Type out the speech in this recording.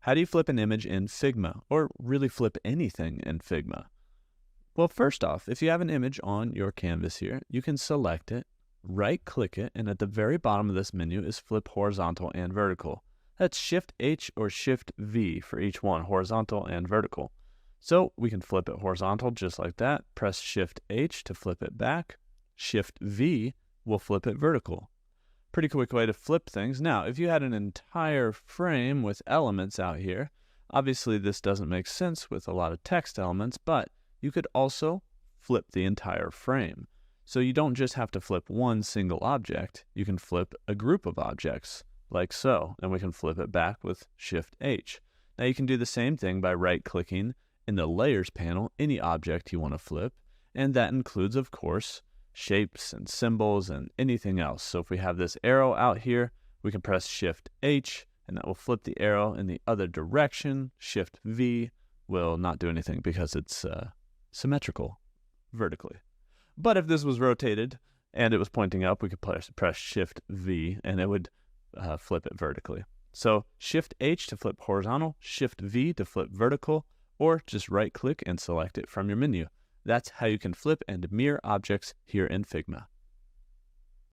How do you flip an image in Figma, or really flip anything in Figma? Well, first off, if you have an image on your canvas here, you can select it, right-click it, and at the very bottom of this menu is flip horizontal and vertical. That's Shift-H or Shift-V for each one, horizontal and vertical. So we can flip it horizontal just like that, press Shift-H to flip it back, Shift-V will flip it vertical. Pretty quick way to flip things. Now, if you had an entire frame with elements out here, obviously this doesn't make sense with a lot of text elements, but you could also flip the entire frame. So you don't just have to flip one single object, you can flip a group of objects, like so, and we can flip it back with Shift-H. Now you can do the same thing by right-clicking in the Layers panel any object you want to flip, and that includes, of course, shapes and symbols and anything else. So if we have this arrow out here, we can press Shift-H, and that will flip the arrow in the other direction. Shift-V will not do anything because it's symmetrical vertically. But if this was rotated and it was pointing up, we could press Shift-V and it would flip it vertically. So Shift-H to flip horizontal, Shift-V to flip vertical, or just right-click and select it from your menu. That's how you can flip and mirror objects here in Figma.